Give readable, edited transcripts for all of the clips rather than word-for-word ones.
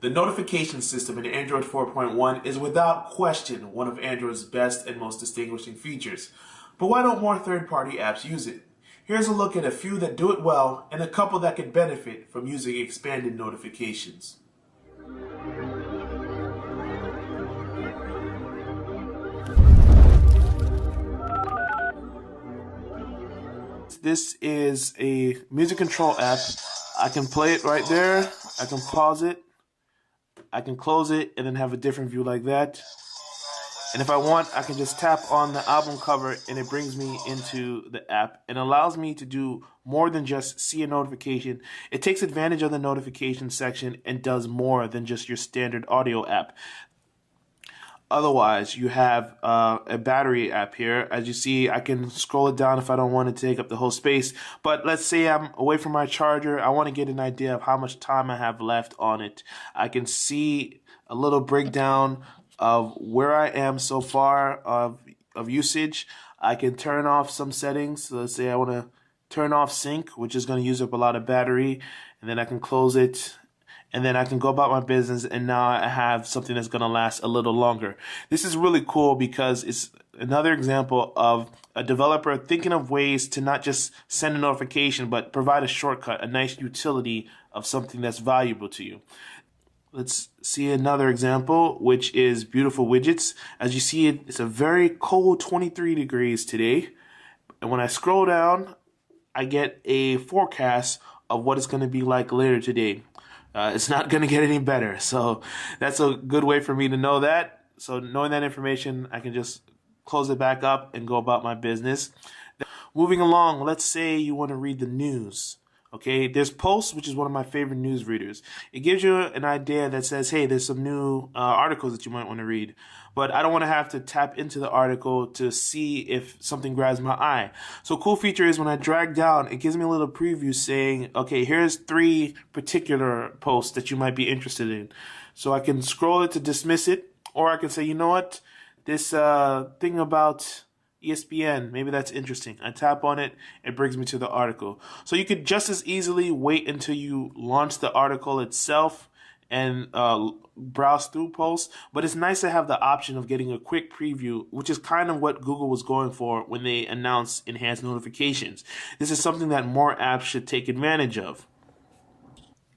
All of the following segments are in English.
The notification system in Android 4.1 is without question one of Android's best and most distinguishing features. But why don't more third-party apps use it? Here's a look at a few that do it well and a couple that could benefit from using expanded notifications. This is a music control app. I can play it right there. I can pause it. I can close it and then have a different view like that. And if I want, I can just tap on the album cover and it brings me into the app and allows me to do more than just see a notification. It takes advantage of the notification section and does more than just your standard audio app. Otherwise, you have a battery app here. As you see, I can scroll it down if I don't want to take up the whole space. But let's say I'm away from my charger. I want to get an idea of how much time I have left on it. I can see a little breakdown of where I am so far of usage. I can turn off some settings. So let's say I want to turn off sync, which is going to use up a lot of battery. And then I can close it. And then I can go about my business, and now I have something that's going to last a little longer. This is really cool because it's another example of a developer thinking of ways to not just send a notification, but provide a shortcut, a nice utility of something that's valuable to you. Let's see another example, which is beautiful widgets. As you see, it's a very cold 23 degrees today. And when I scroll down, I get a forecast of what it's going to be like later today. It's not going to get any better. So that's a good way for me to know that. So knowing that information, I can just close it back up and go about my business. Moving along, let's say you want to read the news. Okay, there's Post, which is one of my favorite news readers. It gives you an idea that says, hey, there's some new articles that you might want to read. But I don't want to have to tap into the article to see if something grabs my eye. So a cool feature is when I drag down, it gives me a little preview saying, okay, here's 3 particular posts that you might be interested in. So I can scroll it to dismiss it, or I can say, you know what, this thing about ESPN, maybe that's interesting. I tap on it, it brings me to the article. So you could just as easily wait until you launch the article itself and browse through posts, but it's nice to have the option of getting a quick preview, which is kind of what Google was going for when they announced enhanced notifications. This is something that more apps should take advantage of.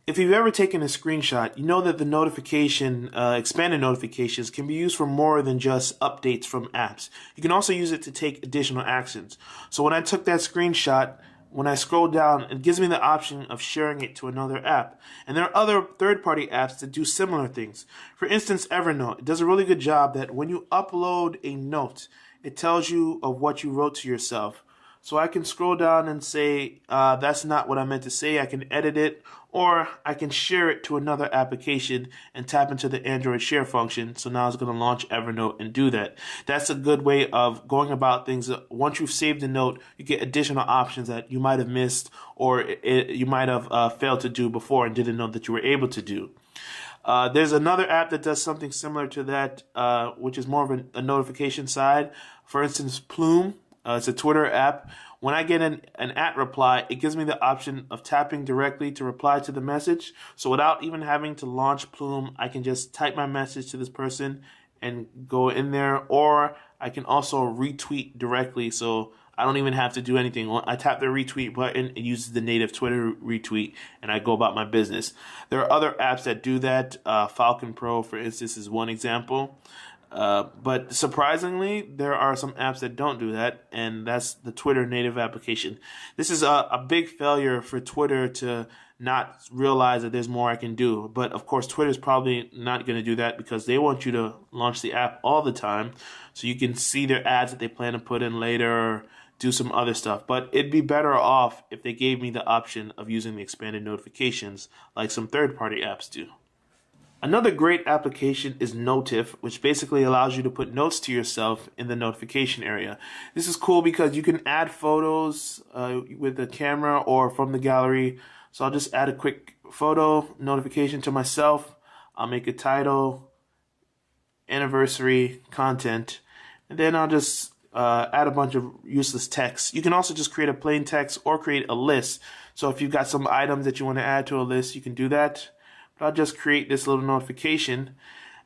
If you've ever taken a screenshot, you know that the notification, expanded notifications can be used for more than just updates from apps. You can also use it to take additional actions. So when I took that screenshot, when I scroll down, it gives me the option of sharing it to another app. And there are other third-party apps that do similar things. For instance, Evernote. It does a really good job that when you upload a note, it tells you of what you wrote to yourself. So I can scroll down and say, that's not what I meant to say. I can edit it, or I can share it to another application and tap into the Android share function. So now it's going to launch Evernote and do that. That's a good way of going about things. Once you've saved a note, you get additional options that you might have missed, or you might have failed to do before and didn't know that you were able to do. There's another app that does something similar to that, which is more of a notification side. For instance, Plume. It's a Twitter app. When I get an @ reply, it gives me the option of tapping directly to reply to the message. So without even having to launch Plume, I can just type my message to this person and go in there. Or I can also retweet directly, so I don't even have to do anything. I tap the retweet button, it uses the native Twitter retweet, and I go about my business. There are other apps that do that. Falcon Pro, for instance, is one example. But surprisingly, there are some apps that don't do that, and that's the Twitter native application. This is a big failure for Twitter to not realize that there's more I can do. But of course, Twitter's probably not going to do that because they want you to launch the app all the time, so you can see their ads that they plan to put in later or do some other stuff. But it'd be better off if they gave me the option of using the expanded notifications like some third-party apps do. Another great application is Notif, which basically allows you to put notes to yourself in the notification area. This is cool because you can add photos with the camera or from the gallery. So I'll just add a quick photo notification to myself. I'll make a title, anniversary, content, and then I'll just add a bunch of useless text. You can also just create a plain text or create a list. So if you've got some items that you want to add to a list, you can do that. but I'll just create this little notification.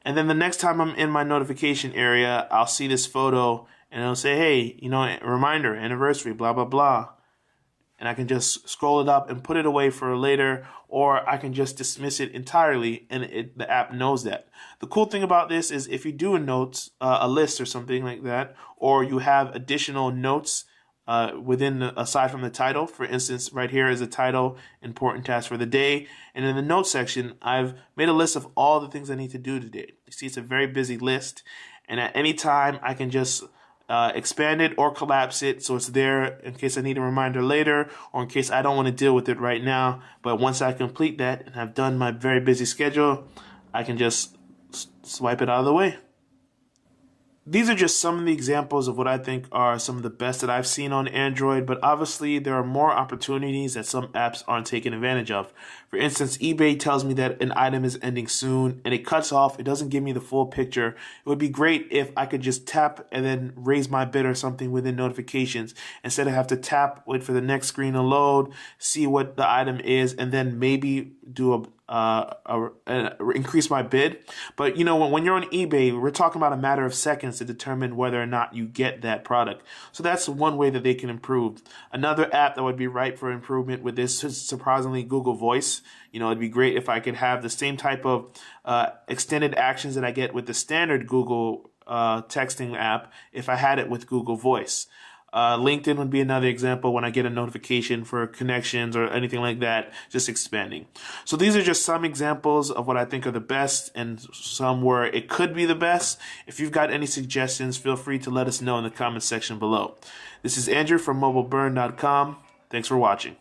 And then the next time I'm in my notification area, I'll see this photo and it'll say, hey, you know, reminder, anniversary, blah, blah, blah. And I can just scroll it up and put it away for later, or I can just dismiss it entirely, and the app knows that. The cool thing about this is if you do a notes, a list or something like that, or you have additional notes aside from the title. For instance, right here is a title, important task for the day. And in the notes section, I've made a list of all the things I need to do today. You see, it's a very busy list. And at any time, I can just expand it or collapse it so it's there in case I need a reminder later, or in case I don't want to deal with it right now. But once I complete that and have done my very busy schedule, I can just swipe it out of the way. These are just some of the examples of what I think are some of the best that I've seen on Android, but obviously there are more opportunities that some apps aren't taking advantage of. For instance, eBay tells me that an item is ending soon and it cuts off. It doesn't give me the full picture. It would be great if I could just tap and then raise my bid or something within notifications instead of have to tap, wait for the next screen to load, see what the item is, and then maybe do increase my bid. But you know, when you're on eBay, we're talking about a matter of seconds to determine whether or not you get that product. So that's one way that they can improve. Another app that would be ripe for improvement with this is surprisingly Google Voice. You know, it'd be great if I could have the same type of extended actions that I get with the standard Google texting app if I had it with Google Voice. LinkedIn would be another example when I get a notification for connections or anything like that, just expanding. So these are just some examples of what I think are the best and some where it could be the best. If you've got any suggestions, feel free to let us know in the comment section below. This is Andrew from mobileburn.com. Thanks for watching.